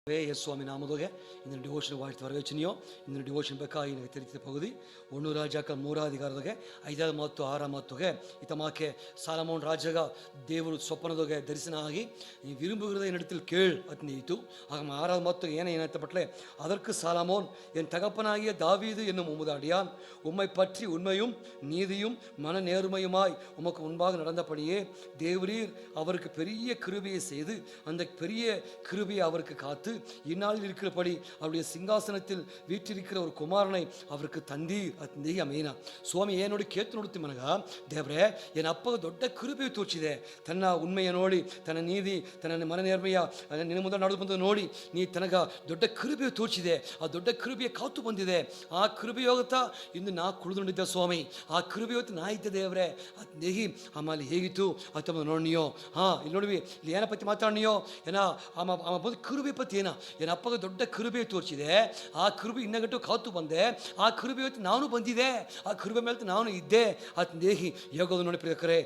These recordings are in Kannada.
சுவாமி நாமதோக இந்த டிவோஷன் வாழ்த்து வரவேச்சினியோ இந்த டிவோஷன் ಬೇಕಾಗಿ ನನಗೆ ತಿಳಿಸಿದ ಪಗುದಿ 1 ರಾಜಕ 3 ಅಧಿಕಾರದೊಗೆ 5 ಮತ್ತು 6 ಮತ್ತೊಗೆ ಇತಮಾಕೆ ಸಾಲಮೋನ್ ರಾಜಗ ದೇವರು ಸ್ವಪ್ನದೊಗೆ ದರ್ಶನ ಆಗಿ ನೀ ವಿರುಂಬುಗಿರದ என்னிடத்தில் கேள் அத்னீது ஆக 6 ಮತ್ತು ஏனையனத்த பட்டலே அதற்கு சாலமோன் என் தகப்பனாகிய தாவீது என்னும் உமது அடியான் உம்மை பற்றி உண்மையும் நீதியும் மன நேர்மையுமாய் உமக்கு முன்பாக நடந்தபடியே தேவரீர் அவருக்கு பெரிய கிருபையை செய்து அந்த பெரிய கிருபையை அவருக்கு காத்து இந்நாளில் இருக்கிறபடி அவருடைய சிங்காசனத்தில் வீற்றிருக்கிற ஒரு குமாரனை அவருக்கு தந்தீர் ಅತ್ನೇಗಿ ಅಮೇನ ಸ್ವಾಮಿ ಏನೋಡಿ ಕೇತು ನೋಡುತ್ತಿ ಮನಗ ದೇವ್ರೆ ಏನ ಅಪ್ಪ ದೊಡ್ಡ ಕೃಪೆ ತೋಚಿದೆ ತನ್ನ ಉண்மைಯ ನೋಡಿ ತನ್ನ ನೀತಿ ತನ್ನ ಮನ ನೇರ್ಮೆಯ ನಿನ್ನ ಮುಂದೆ ನಡೆದು ಬಂದು ನೋಡಿ ನೀ ತನಗ ದೊಡ್ಡ ಕೃಪೆ ತೋಚಿದೆ ಆ ದೊಡ್ಡ ಕೃಪೆಯ ಕಾತು ಬಂದಿದೆ ಆ ಕೃಪೆಯೋಗತ್ತ ಇಂದು ನಾ ಕುಳಿದುಕೊಂಡಿದ್ದೆ ಸ್ವಾಮಿ ಆ ಕೃಪೆಯೋಗತ್ತು ನಾ ಇದ್ದೆ ದೇವ್ರೆ ಅತ್ನೇಗಿ ಆಮೇಲೆ ಹೇಗಿತ್ತು ಅಥವಾ ನೋಡಿಯೋ ಇಲ್ಲಿ ನೋಡಿವಿ ಇಲ್ಲಿ ಏನ ಪತಿ ಮಾತಾಡಿಯೋ ಏನ ಬಂದು ಕೃಪೆ ಪತಿ ಏನ ಏನ ಅಪ್ಪಗೆ ದೊಡ್ಡ ಕೃಪೆ ತೋರಿಸಿದೆ ಆ ಕೃಪೆ ಇನ್ನಗಟ್ಟು ಕಾತು ಬಂದೆ ಆ ಕೃಪೆ ಇವತ್ತು ನಾನು ಬಂದಿದೆ ಆ ಕೃಪೆ ಮೇಲೆ ನಾನು ಇದ್ದೆ ಆತ ದೇಹಿ ಯೋಗದ ನೋಡಿ ಪ್ರಿಯಕರೇ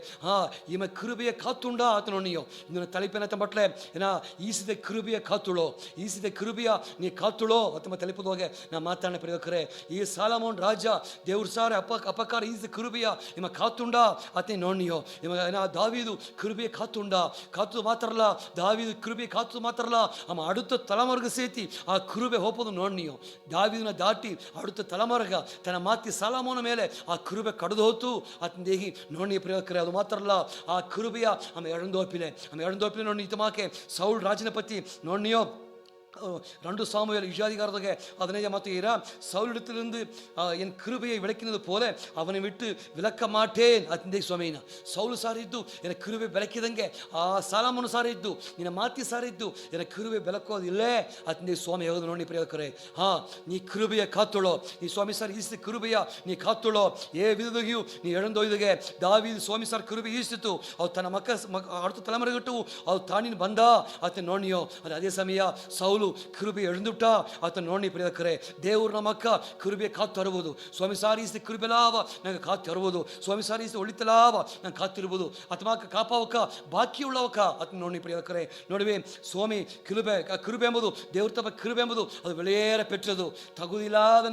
ಈಮ ಕೃಪೆಯ ಕಾತುಂಡ ಆತ ನೋಡಿಯೋ ಇನ್ನು ತಲೆಪೇನ ತಂಬಟ್ಲೆ ಏನ ಈಸಿದ ಕೃಪೆಯ ಕಾತುಳೋ ಈಸಿದ ಕೃಪೆಯ ನೀ ಕಾತುಳೋ ಅಥವಾ ತಲೆಪದೋಗೆ ನಾ ಮಾತಾಡನೆ ಪ್ರಿಯಕರೇ ಈ ಸಾಲಮೋನ್ ರಾಜ ದೇವ್ರ ಸಾರೆ ಅಪಕಾರ ಈಸಿದ ಕೃಪೆಯ ಇಮ ಕಾತುಂಡ ಆತ ನೋಡಿಯೋ ಇಮ ಏನ ದಾವೀದು ಕೃಪೆಯ ಕಾತುಂಡ ಕಾತು ಮಾತ್ರಲ್ಲ ದಾವೀದು ಕೃಪೆಯ ಕಾತು ಮಾತ್ರಲ್ಲ ಅಮ್ಮ அடுத்த தலைமுறைக்கு சேர்த்தி ಆ ಕೃಪೆ ಹೋಗೋದು ನೋಡಿಯೋ ದಾವೀದನ ದಾಟಿ அடுத்த தலைமுறைಗ ತನ್ನ ಮಾತಿ ಸಾಲಮೋನ ಮೇಲೆ ಆ ಕೃಪೆ ಕಡಿದು ಹೋತು ಆತನ ದೇಹಿ ನೋಡಿ ಪ್ರಿಯಕರೇ ಅದು ಮಾತ್ರ ಅಲ್ಲ ಆ ಕೃಪೆಯ ಆమె ಎಡಂದೋಪಿಲೆ ನೋಡಿ ಇತಮಾಕೆ ಸೌಲ್ ರಾಜನ ಪತಿ ನೋಡಿಯೋ 2 சாமுவேல் இஜாதிகாரதொகை 15 ಮತ್ತು சவுலிடத்திலிருந்து என் கிருபையை விளக்கினது போல அவனை விட்டு விலக்க மாட்டேன் அத்தே சுவாமிನ ಸೌಲು ಸಾರಿದ್ದು ಎನ கிருபை ಬೆಳಕಿದಂಗೆ ಆ ಸಾಲಮೋನ ಸಾರಿದ್ದು ನಿನ್ನ ಮಾತಿ ಸಾರಿದ್ದು ಎನ கிருபை ಬೆಳಕೋದಿಲ್ಲೇ ಅತ್ತೇ ಸ್ವಾಮಿ ಹೇಳೋದು ನೋಡಿ ಪ್ರಿಯಕರೇ ನೀ கிருபைಯ ಕಾತುಳೋ ನೀ ಸ್ವಾಮಿ ಸಾರ್ ಈಸಿದ கிருபைಯ ನೀ ಕಾತುಳೋ ಏ ವಿಧದಗಿಯು ನೀ ಎಳಂದೊಯ್ದಗೆ ದಾವೀದು ಸ್ವಾಮಿ ಸಾರ್ கிருபை ಈಸಿತು ಅವು ತನ್ನ அடுத்த தலைமுறைಗಿಟ್ಟು ಅವು ತಾನಿನ ಬಂದ ಅತ್ತ ನೋಡಿಯೋ ಅದು ಅದೇ ಸಮಯ ಸೌಲು ಕೃಪೆ ಎಳೆದುಬಿಟ್ಟ ಆತ ನೋಡಿ ಪ್ರಿಯಕರೇ ದೇವರು ನಮ್ಮ ಅಕ್ಕ ಕೃಪೆ ಕಾತು ತರುವುದು ಸ್ವಾಮಿ ಸಾರಿಸಿದ ಕೃಪೆ ಲಾಭ ನಂಗೆ ಕಾತು ತರುವುದು ಸ್ವಾಮಿ ಸಾರಿಸಿದ ಒಳಿತ ಲಾಭ ನಂಗೆ ಕಾತಿರುವುದು ಅಥವಾ ಕಾಪಾವಕ್ಕ ಬಾಕಿ ಉಳ್ಳವಕ್ಕ ಅತ್ ನೋಡಿ ಪ್ರಿಯಕರೇ ನೋಡುವೆ ಸ್ವಾಮಿ ಕೃಪೆ ಎಂಬುದು ದೇವ್ರ ತಪ್ಪ ಕೃಪೆ ಎಂಬುದು ಅದು ಬೆಳೆಯೇರ ಪೆಟ್ಟದು ತಗುದಿಲಾದ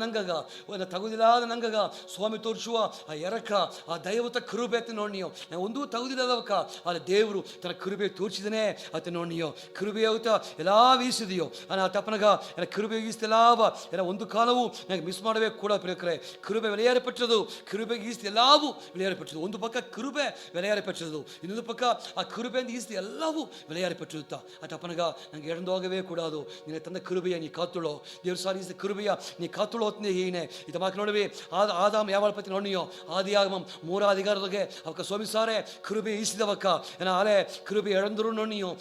ನಂಗಗ ಸ್ವಾಮಿ ತೋರಿಸುವ ಆ ಎರಕ ಆ ದೈವತ ಕೃಪೆ ಅಂತ ನೋಡಿಯೋ ನಾವು ಒಂದೂ ತಗುದಿಲ್ಲದವಕ್ಕ ಆದರೆ ದೇವರು ತನ್ನ ಕೃಪೆ ತೋರಿಸಿದನೇ ಅತ್ತ ನೋಡಿಯೋ ಕೃಪೆ ಎಲ್ಲ ವೀಸಿದೆಯೋ ತಪ್ಪನಗ ಕೃಪೆ ಈಸ್ತೆಲ್ಲಾವ ಒಂದು ಕಾಲವು ನನಗೆ ಮಿಸ್ ಮಾಡಬೇಕು ಕೂಡ ಪ್ರಿಯಕರೇ ಕೃಪೆ ವಿಲೆಯೇರಪೆಟ್ಟದು ಕೃಪೆ ಈಸ್ತು ಎಲ್ಲವೂ ವಿಲೆಯೇರಪೆಟ್ಟದು ಒಂದು ಪಕ್ಕ ಕೃಪೆ ವಿಲೆಯೇರಪೆಟ್ಟದು ಇನ್ನೊಂದು ಪಕ್ಕ ಆ ಕೃಪೆಯಿಂದ ಈಸ್ತು ಎಲ್ಲವೂ ವಿಲೆಯೇರಪೆಟ್ಟಿರುತ್ತಾ ಆ ತಪ್ಪನಗ ನನಗೆ ಎಡಂದೋಗವೇ ಕೂಡದು ನಿನ್ನ ತನ್ನ ಕೃಪೆಯ ನೀ ಕಾತುಳೋ ದೇವ್ರ ಸಾರಿ ಈಸ್ತ ಕೃಪೆಯ ನೀ ಕಾತುಳೋ ಹೊತ್ತನೇ ಹೀನೆ ಇತ ಮಾತು ನೋಡುವೆ ಆದಾಮ್ ಯಾವಳ ಪತಿ ನೋಡಿಯೋ ಆದಿಯಾಗಮಂ 3 ಅಧಿಕಾರದೊಗೆ ಅವಕ್ಕ ಸ್ವಾಮಿ ಸಾರೆ ಕೃಪೆ ಈಸಿದವಕ್ಕ ಏನ ಆಲೆ ಕೃಪೆ ಎಳಂದರು ನೋಡಿಯೋ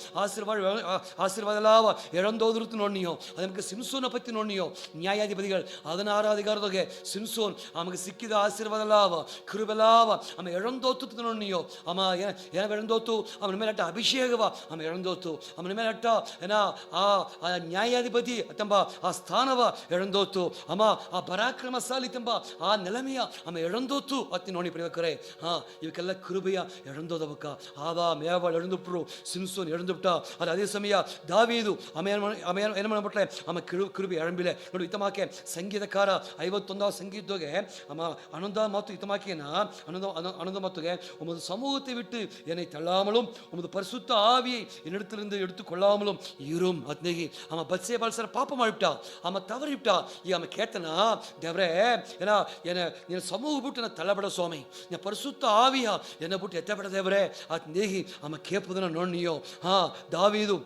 ಆಶೀರ್ವಾದ ಲಾವ ಎಳಂದೋದ್ರು ನೋಡಿಯೋ ಅದಕ್ಕೆ ಸಿಂಸೋನ ಪತ್ತಿ ನೋಡಿಯೋ ನ್ಯಾಯಾಧಿಪತಿಗಳು 16 ಅಧಿಕಾರದೊಗೆ ಸಿಂಸೋನ್ ಆమెಗೆ ಸಿಕ್ಕಿದ ಆಶೀರ್ವಾದ ಲಾವ ಕೃಪೆ ಲಾವ ಆమె ಎಳಂದೋತು ನೋಡಿಯೋ ಆಮ ಏನ ಎಳಂದೋತು ಅವನ ಮೇಲೆ ಅಟ್ಟ ಅಭಿಷೇಕವ ಆమె ಎಳಂದೋತು ಅವನ ಮೇಲೆ ಅಟ್ಟ ಏನ ಆ ನ್ಯಾಯಾಧಿಪತಿ ತಂಬ ಆ ಸ್ಥಾನವ ಎಳಂದೋತು ಅಮ್ಮ ಆ ಪರಾಕ್ರಮಶಾಲಿ ತಂಬ ಆ ನೆಲಮೆಯ ಆమె ಎಳಂದೋತು ಅತ್ತಿ ನೋಡಿ ಪ್ರಿಯಕರೇ ಇವಕ್ಕೆಲ್ಲ ಕೃಪೆಯ ಎಳಂದೋದವಕ್ಕ ಮೇವ ಎಳಂದುಬಿಟ್ರು ಸಿಂಸೋನ್ ಎಳಂದುಬಿಟ್ಟ ಅದು ಅದೇ ಸಮಯ ದಾವೀದು ಏನು ಮಾಡ್ಬಿಟ್ರೆ ಆಮ ಕೃಪೆ ಎಳಂಬಿಲೆ ನೋಡಿ ಇತಮಾಕೆ ಸಂಗೀತಕಾರ 51 ಸಂಗೀತದೊಗೆ ಆಮ ಅನಂದ ಮತ್ತು ಇತಮಾಕೆನ அனந்த மத்துக உமது சமூகத்தை விட்டு என்னை தள்ளாமலும் உமது பரிசுத்த ஆவியை என்னிடத்திலிருந்து எடுத்துக்கொள்ளாமலும் இரும் அத்னேகி ஆமா பத்சே பால்சர பாப்பம் ஆயிட்டா ஆமா தவறிவிட்டா ஆமா கேட்டனா தேவரே ஏன்னா என்ன சமூக ಬಿಟ್ಟು ನಾನು ತಳ್ಳಬೇಡ ಸ್ವಾಮಿ ನಿನ್ನ ಪರಿಶುದ್ಧ ಆವಿಯ ಎನ್ನ ಬಿಟ್ಟು ಎತ್ತಬೇಡ ದೇವರೇ ಅತ್ನೇಗಿ ಆಮ ಕೇಪುದನ್ನ ನೋಡಿಯೋ ದಾವೀದು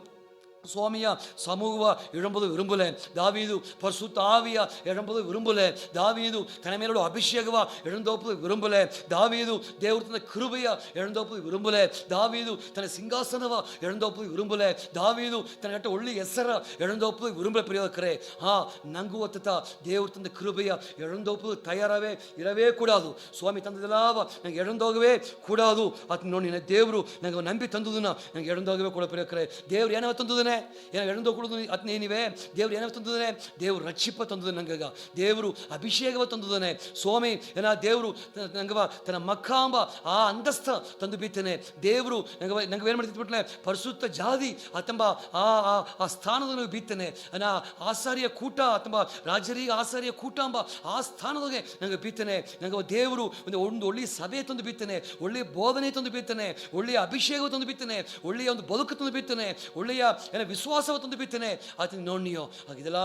சுவாமியா சமூக எழும்பது விரும்பல தாவீது பரிசுத்த ஆவியா எழும்பது விரும்பல தாவீது தன மேலோட அபிஷேகவா எழுந்தோப்பது விரும்பல தாவீது தேவர் தನ್ನ கிருபைಯ எழுந்தೋಪದು ವಿರುಂಬಲ ದಾವೀದು ತನ್ನ ಸಿಂಹಾಸನವ எழுந்தೋಪದು ವಿರುಂಬಲ ದಾವೀದು ತನ್ನ ಗಟ್ಟ ಒಳ್ಳೆ ಹೆಸರ எழுந்தோಪದು ವಿರುಂಬಲ ಪ್ರಿಯಕರೇ ನಂಗು ಒತ್ತ ದೇವರು ತಂದ கிருபைಯ எழுந்தோಪದು ತಯಾರವೇ ಇರವೇ ಕೂಡದು ಸ್ವಾಮಿ ತಂದದಲಾವ ನನಗೆ எழுந்தೋಗವೇ ಕೂಡದು ಅತ್ ನೋಡಿ ದೇವರು ನನಗೆ ನಂಬಿ ತಂದುದನ್ನ ನನಗೆ எழுந்தೋಗವೇ ಕೂಡ ಪ್ರಿಯಕರೇ ದೇವರು ಏನವ ತಂದುದನ್ನ ತಂದದನೆ ಎಳಂದೋ ಕೊಡುದು ಅತ್ನೇ ನೀವೇ ದೇವ್ರು ಏನೋ ತಂದದನೆ ದೇವ್ರು ರಕ್ಷಿಪ ತಂದದ ನಂಗಗ ದೇವರು ಅಭಿಷೇಕವ ತಂದದನೆ ಸ್ವಾಮಿ ದೇವರು ನಂಗವ ತನ್ನ ಮಕ್ಕಾಂಬ ಆ ಅಂತಸ್ಥ ತಂದು ಬಿತ್ತನೆ ದೇವರು ನಂಗೆ ಏನು ಮಾಡ್ತಿತ್ತು ಬಿಟ್ಲೆ ಪರಿಶುದ್ಧ ಜಾತಿ ಅತಂಬ ಆ ಸ್ಥಾನದ ಬಿತ್ತನೆ ಆಸಾರಿಯ ಕೂಟ ಅಥವಾ ರಾಜರಿಗೆ ಆಸಾರಿಯ ಕೂಟ ಎಂಬ ಆ ಸ್ಥಾನದಾಗೆ ನಂಗೆ ಬಿತ್ತನೆ ನಂಗೆ ದೇವರು ಒಂದು ಒಳ್ಳೆಯ ಸಭೆ ತಂದು ಬಿತ್ತನೆ ಒಳ್ಳೆಯ ಬೋಧನೆ ತಂದು ಬಿತ್ತನೆ ಒಳ್ಳೆಯ ಅಭಿಷೇಕ ತಂದು ಬಿತ್ತನೆ ಒಳ್ಳೆಯ ಒಂದು ಬದುಕು ತಂದು ಬಿತ್ತನೆ ಒಳ್ಳೆಯ ವಿಶ್ವಾಸವ ತಂದು ಬಿತ್ತನೆ ಆತನ ನೋಡ್ನಿಯೋ ಇದೆಲ್ಲ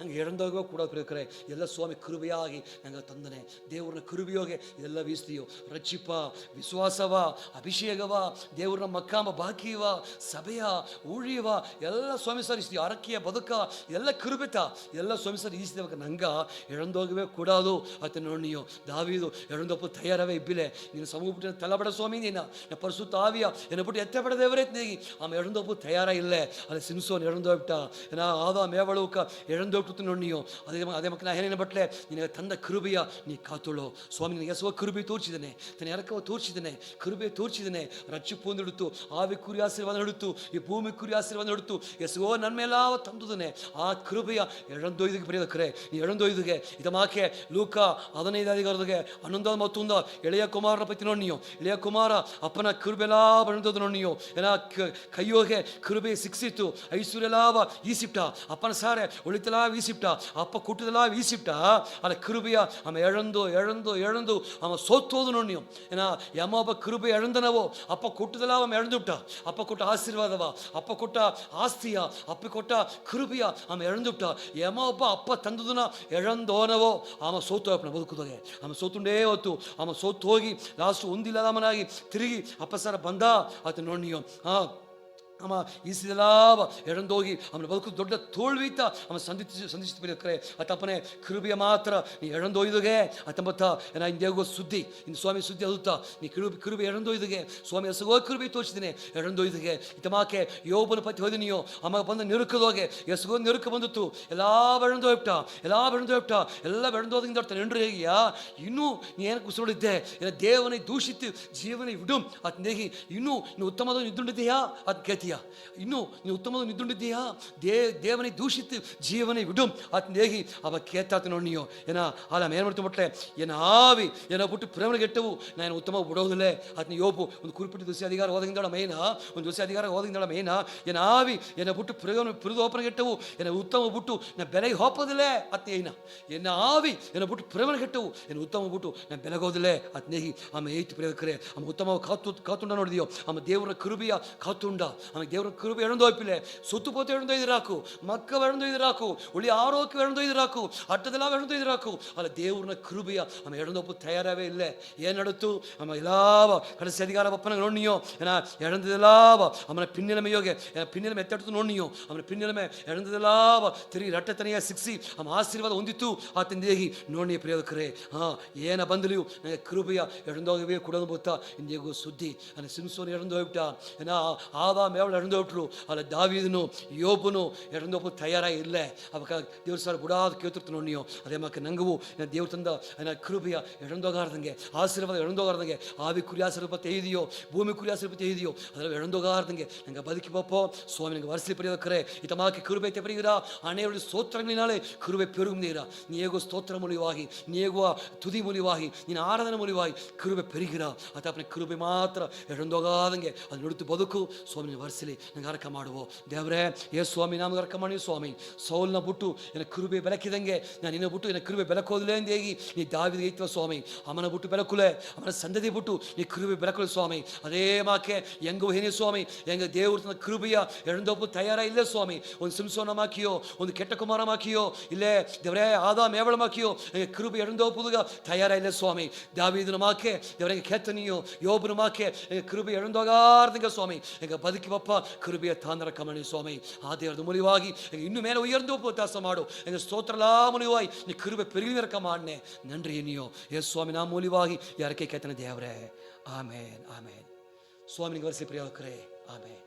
ನಂಗೆ ಎಡಂದೋಗೋ ಕೂಡ ಪ್ರೇಕರೆ ಎಲ್ಲ ಸ್ವಾಮಿ ಕೃಪೆಯಾಗಿ ನಂಗೆ ತಂದನೆ ದೇವ್ರನ್ನ ಕೃಪೆಯೋಗೆ ಇದೆಲ್ಲ ವೀಸ್ತೀಯೋ ರಚಿಪ ವಿಶ್ವಾಸವ ಅಭಿಷೇಕವ ದೇವ್ರನ್ನ ಮಕ್ಕಾಂಬ ಬಾಕಿವ ಸಭೆಯ ಊழிಯವ ಎಲ್ಲ ಸ್ವಾಮಿ ಸರ್ ಇಸ್ತೀವಿ ಆರಕ್ಕಿಯ ಬದುಕ ಎಲ್ಲ ಕೃಪೆತ ಎಲ್ಲ ಸ್ವಾಮಿ ಸರ್ ಈಸಿದವಾಗ ನಂಗ ಎಡಂದೋಗವೇ ಕೂಡದು ಆತ ನೋಡ್ನಿಯೋ ದಾವಿದು ಎಡಂದೊಪ್ಪು ತಯಾರವೇ ಇಬ್ಬಿಲೆ ನೀನು ಸಮೂಹ ತಲಬಡ ಸ್ವಾಮಿ ನೀನು ಪರಿಶುದ್ಧ ಆವಿಯ ಎನ್ನ ಬಿಟ್ಟು ಎತ್ತೆ ದೇವರೇ ನೀಗಿ ಆమె ಎಡಂದೊಪ್ಪು ತಯಾರ ಇಲ್ಲೇ ಅಲ್ಲಿ ಸಿನ್ಸೋನ್ ಎಡಂದೋಗ್ಬಿಟ್ಟ ಆದ ಮೇವಳುಕ ಎಡಂದೋಗ್ಬಿಟ್ಟು ನೋಡ್ನಿಯೋ ಅದೇ ಮಕ್ಕ ನಾ ಏನೇನು ಬಟ್ಲೆ ನಿನಗೆ ತಂದ ಕೃಬೆಯ ನೀ ಕಾತುಳು ಸ್ವಾಮಿ ನಿನಗೆ ಎಸವ ಕೃಬೆ ತೋರಿಸಿದ್ದೇನೆ ತನ್ನ ಎರಕವ ತೋರಿಸಿದ್ದೇನೆ ಕೃಬೆ ತೋರಿಸಿದ್ದೇನೆ ರಕ್ಷಿಪ್ಪು ಹಿಡಿತು ಆವಿ ಕುರಿ ಆಶೀರ್ವಾದ ಹಿಡಿತು ಈ ಭೂಮಿ ಕುರಿ ಆಶೀರ್ವಾದ ಹಿಡಿತು ಎಸಗೋ ನನ್ನ ಮೇಲಾವ ತಂದುದನೆ ಆ ಕೃಬೆಯ ಎಡಂದೊಯ್ದಿಗೆ ಬರೆಯೋದಕ್ಕರೆ ನೀ ಎಡಂದೊಯ್ದಿಗೆ ಇದ ಮಾಕೆ ಲೂಕ 15 11 ಮತ್ತೊಂದ ಎಳೆಯ ಕುಮಾರನ ಪತಿ ನೋಡ್ನಿಯೋ ಎಳೆಯ ಕುಮಾರ ಅಪ್ಪನ ಕೃಬೆಲಾ ಬಂದದ್ದು ನೋಡ್ನಿಯೋ ಏನ ಕೈಯೋಗೆ ಕೃಬೆ ಸಿಕ್ಸಿತ್ತು ಐಶ್ವರ್ಯಲಾವ ಈಸಿಪ್ಟ ಅಪ್ಪನ ಸಾರೆ ಉಳಿತಲಾ ಈಸಿಪ್ಟ ಅಪ್ಪ ಕುಟ್ಟದಲಾ ಈಸಿಪ್ಟ ಅಲ್ಲ ಕೃಬೆಯ ಆమె ಎಳಂದು ಆమె ಸೋತೋದು ನೋಡ್ನಿಯೋ ಏನ ಯಮೊಬ್ಬ ಕೃಬೆ ಎಳಂದನವೋ ಅಪ್ಪ ಕುಟ್ಟದಲಾ ಆమె ಎಳಂದುಬಿಟ್ಟ ಅಪ್ಪ ಕೊಟ್ಟ ಆಶೀರ್ವಾದವ ಅಪ್ಪ ಕೊಟ್ಟ ಆಸ್ತಿಯ ಅಪ್ಪ ಕೊಟ್ಟ ಕೃಬೆಯ ಆమె ಎಳಂದುಬಿಟ್ಟ ಯಮೊಬ್ಬ ಅಪ್ಪ ತಂದುದನ ಎಳಂದೋನವೋ ಆమె ಸೋತೋಪ್ಪನ ಬದುಕುದಾಗೆ ಆమె ಸೋತುಂಡೇ ಹೊತ್ತು ಆమె ಸೋತು ಹೋಗಿ ಲಾಸ್ಟ್ ಒಂದಿಲ್ಲದಮನಾಗಿ ತಿರುಗಿ ಅಪ್ಪ ಸರ ಬಂದ ಆತ ನೋಡ್ನಿಯೋ ಅಮ್ಮ ಈಸಿದಲಾವ ಎಡಂದೋಗಿ ಅವನ ಬದುಕು ದೊಡ್ಡ ತೋಳ್ವೀತ ಅವನು ಸಂಧಿಸಿದ್ರೆ ಅತಪ್ಪನೆ ಕೃಬೆಯ ಮಾತ್ರ ನೀ ಎಡಂದೊಯ್ದುಗೆ ಅತ್ತಂಬತ್ತ ಏನ ಇಂದೇಗೋ ಸುದ್ದಿ ಇನ್ನು ಸ್ವಾಮಿ ಸುದ್ದಿ ಅದುತ್ತಾ ನೀ ಕೃಬೆ ಎಡಂದೊಯ್ದುಗೆ ಸ್ವಾಮಿ ಎಸಗೋ ಕೃಬೆ ತೋರಿಸಿದ್ದೇನೆ ಎಡಂದೊಯ್ದುಗೆ ಇತಮಾಕೆ ಯೋಬನ ಪತಿ ಹೋದಿನಿಯೋ ಅಮ್ಮ ಬಂದು ನಿರುಕದೋಗೆ ಎಸಗೋ ನಿರುಕ ಬಂದಿತ್ತು ಎಲ್ಲ ಬೆಳಂದೋಯ್ಬಿಟ್ಟ ಎಲ್ಲ ಬೆಳಂದೋದಿಂದ ನೆಂಡ್ರು ಹೇಗಿಯಾ ಇನ್ನೂ ನೀ ಏನು ಕುಸಿಡಿದ್ದೆ ಏನ ದೇವನೇ ದೂಷಿತ್ತು ಜೀವನ ವಿಡು ಅತ್ ನೇಗಿ ಇನ್ನೂ ನೀನು ಉತ್ತಮದ ಇದ್ದುಂಡಿದ್ದೀಯಾ ಅದ್ ಕೇತಿ ಇನ್ನೂ ನೀನು ಉತ್ತಮದ ನಿದ್ದುಂಡಿದ್ದೀಯಾ ದೇವನೇ ದೂಷಿತ್ತು ಜೀವನೇ ವಿಡು ಅತ್ ನೇಗಿ ಅವ ಕೇತಾತ ನೋಡ್ನಿಯೋ ಏನ ಅಲ್ಲ ಏನು ಮಾಡ್ತು ಬಿಟ್ಲೆ ಏನ ಆವಿ ಏನೋ ಬಿಟ್ಟು ಪ್ರೇಮಗೆಟ್ಟವು ನಾನು ಉತ್ತಮ ಬಿಡೋದಿಲ್ಲೇ ಅದ್ನ ಯೋಬು ಒಂದು ಕುರಿಪಿಟ್ಟು ದೋಸೆ ಅಧಿಕಾರ ಹೋದಂಗಳ ಮೇನ ಒಂದು ದೋಸೆ ಅಧಿಕಾರ ಹೋದಂಗಳ ಮೇನ ಏನ ಆವಿ ಏನೋ ಬಿಟ್ಟು ಪಿರಿದು ಓಪನೆಗೆಟ್ಟವು ಏನ ಉತ್ತಮ ಬಿಟ್ಟು ನಾ ಬೆಲೆಗೆ ಹೋಗೋದಿಲ್ಲೇ ಅತ್ ಏನ ಆವಿ ಏನೋ ಬಿಟ್ಟು ಪ್ರೇಮಗೆಟ್ಟವು ಏನು ಉತ್ತಮ ಬಿಟ್ಟು ನಾ ಬೆಲೆಗೋದಿಲ್ಲೇ ಅತ್ ನೇಗಿ ಆమె ಏಯ್ತು ಪ್ರೇಮಕರೇ ಆమె ಉತ್ತಮ ಕಾತುಂಡ ನೋಡಿದೆಯೋ ಆమె ದೇವರ ಕೃಬೆಯ ಕಾತುಂಡ ಆమె ದೇವರ ಕೃಬೆ ಎಳಂದೋಯ್ಪಿಲೆ ಸುತ್ತುಪೋತು ಎಳಂದೊಯ್ದಿರಾಕು ಮಕ್ಕ ಎಳಂದೊಯ್ದಿರಾಕು ಉಳಿ ಆರೋಗ್ಯ ಎಳಂದೊಯ್ದಿರಾಕು ಅಟ್ಟದೆಲ್ಲ ಎಳಂದೊಯ್ದಿರಾಕು ಅಲ್ಲ ದೇವ್ರನ್ನ ಕೃಬೆಯ ಆమె ಎಳಂದೊಪ್ಪು ತಯಾರವೇ ಇಲ್ಲೇ ಏನು ನಡುತ್ತು ಆమె ಎಲ್ಲಾವ ಕಳಿಸಿ ಅಧಿಕಾರ ಬಪ್ಪನ ನೋಡ್ನಿಯೋ ಏನ ಎಳಂದದೆಲ್ಲಾವ ಆಮನ ಪಿನ್ನಿನ ಮೇಯೋಗೆ ಪಿನ್ನಿನ ಎತ್ತಡ್ತು ನೋಡ್ನಿಯೋ ಆಮನ ಪಿನ್ನಿನ ಮೇ ಎಳಂದದೆಲ್ಲಾವ ತಿರುಗಿ ರಟ್ಟತನೆಯ ಸಿಕ್ಸಿ ಆಮ ಆಶೀರ್ವಾದ ಹೊಂದಿತ್ತು ಆತನ ದೇಹಿ ನೋಡಿ ಪ್ರಿಯೋದಕರೇ ಏನ ಬಂದಲಿಯು ನನಗೆ ಕೃಬೆಯ ಎಳಂದೋಗವೇ ಕೊಡೋದು ಗೊತ್ತಾ ಇಂದಿಗೂ ಸುದ್ದಿ ನನ್ನ ಸಿಂಸೋನು ಎಳಂದೋಗ್ಬಿಟ್ಟ ಏನ ಆದ ಮೇವಳು ಎಳಂದೋಗ್ಬಿಟ್ರು ಅಲ್ಲ ದಾವೀದನು ಯೋಬನು ಎಳಂದೋಪ್ಪು ತಯಾರಾಗಿ ಇಲ್ಲೇ ಅವಕ್ಕ ದೇವ್ರ ಸರ್ ಬುಡಾದ ಕೇಳ್ತಿರ್ತು ನೋಡ್ನಿಯೋ ಅದೇ ಮಕ್ಕ ನಂಗವು ದೇವ್ರ ತಂದ ಕೃಬೆಯ ಎಳಂದೋಗಾರ್ದಂಗೆ ಆಶೀರ್ವಾದ ಎಳಂದೋಗಾರ್ದಂಗೆ ಆವಿ ಕುರಿ ಆಶೀರ್ವಾದ ತೆಗೆದಿಯೋ ಭೂಮಿ ಕುರಿ ಆಶೀರ್ವಾದ ತೆಗೆದಿಯೋ ಅದರಲ್ಲಿ ಎಳಂದೋಗಾರ್ದಂಗೆ ನಂಗೆ ಬದುಕಿ ಬಪ್ಪೋ ಸ್ವಾಮಿ ನಂಗೆ ವರಸಲಿ ಪಡೆಯೋದಕ್ಕರೆ ಇತಮಾಕಿ ಕೃಬೆ ತೆಪರಿಗಿರ ಅನೇವಳು ಸ್ತೋತ್ರಗಳಿನಾಳೆ ಕೃಬೆ ಪೆರುಗುಂದಿರ ನೀಗೋ ಸ್ತೋತ್ರ ಮೂಲಿಯವಾಗಿ ನೀಗುವ ತುದಿ ಮೂಲಿಯವಾಗಿ ನೀನು ಆರಾಧನೆ ಮೂಲಿಯವಾಗಿ ಕೃಬೆ ಪೆರಿಗಿರ ಅಥವಾ ಕೃಬೆ ಮಾತ್ರ ಎಳಂದೋಗಾದಂಗೆ ಅದು ನುಡಿತು ಬದುಕು ಸ್ವಾಮಿ ವರಸಲಿ ನಂಗೆ ಅರ್ಕ ಮಾಡುವೋ ದೇವರೇ ಸ್ವಾಮಿ ನಮ್ಗೆ ಅರ್ಕ ಮಾಡಿ ಸ್ವಾಮಿ ಸೌಲ್ನ ಬಿಟ್ಟು ಏನ ಕೃಬೆ ಬೆಳಕಿದಂಗೆ ನಾನು ನಿನ್ನ ಬಿಟ್ಟು ಏನ ಕೃಬೆ ಬೆಳಕೋದಿಲ್ಲ ಎಂದೇಗಿ ನೀ ದಾವಿದ ಐತ್ವ ಸ್ವಾಮಿ ಅಮ್ಮನ ಬಿಟ್ಟು ಬೆಳಕುಲೆ ಅವನ ಸಂದದಿ ಬಿಟ್ಟು ನೀ ಕೃಬೆ ಬೆಳಕುಲೆ ಸ್ವಾಮಿ ಅದೇ ಮಾಕೆ ಹೆಂಗು ಏನೇ ಸ್ವಾಮಿ ಹೆಂಗ ದೇವ್ರ ತನ್ನ ಕೃಬೆಯ ಎಳಂದೊಪ್ಪು ತಯಾರ ಇಲ್ಲೇ ಸ್ವಾಮಿ ಒಂದು ಸಿಂಸೋನ ಮಾಕಿಯೋ ಒಂದು ಕೆಟ್ಟ ಕುಮಾರ ಮಾಕಿಯೋ ಇಲ್ಲೇ ದೇವರೇ ಆದ ಮೇವಳ ಮಾಕಿಯೋ ಕೃಬೆ ಎಳಂದೊಪ್ಪುದಾಗ ತಯಾರ ಇಲ್ಲೇ ಸ್ವಾಮಿ ದಾವಿದನ ಮಾಕೆ ದೇವರಿಗೆ ಕೆತ್ತನಿಯೋ ಯೋಬನ ಮಾಕೆ ಕೃಬೆ ಎಳಂದೋಗಾರ್ದಂಗ ಸ್ವಾಮಿ ಈಗ ಬದುಕಿ ಬಪ್ಪ ಕೃಬೆಯ ತಾಂದ್ರ ಕಮಣಿ ಸ್ವಾಮಿ ಆ ದೇವರದ ಮೂಲಿಯವಾಗಿ ಇನ್ನು ಮೇಲೆ ಉಯರ್ದು ಉಪವಾಸ ಮಾಡು ಎಂಗ ಸ್ತೋತ್ರಲಾ ಮೂಲಿಯವಾಗಿ ನೀ ಕೃಬೆ ಪೆರಿಗಿರಕ ಮಾಡ್ನೆ ನನ್ರಿ ನೀಯೋ ಸ್ವಾಮಿ ನಾ ಮೂಲಿಯವಾಗಿ ಯಾರಕ್ಕೆ ಕೇತನ ದೇವರೇ ಆಮೇನ್ ಆಮೇನ್ ಸ್ವಾಮಿ ನಿಗೆ ವರಸಿ ಪ್ರಿಯವಕರೇ ಆಮೇನ್.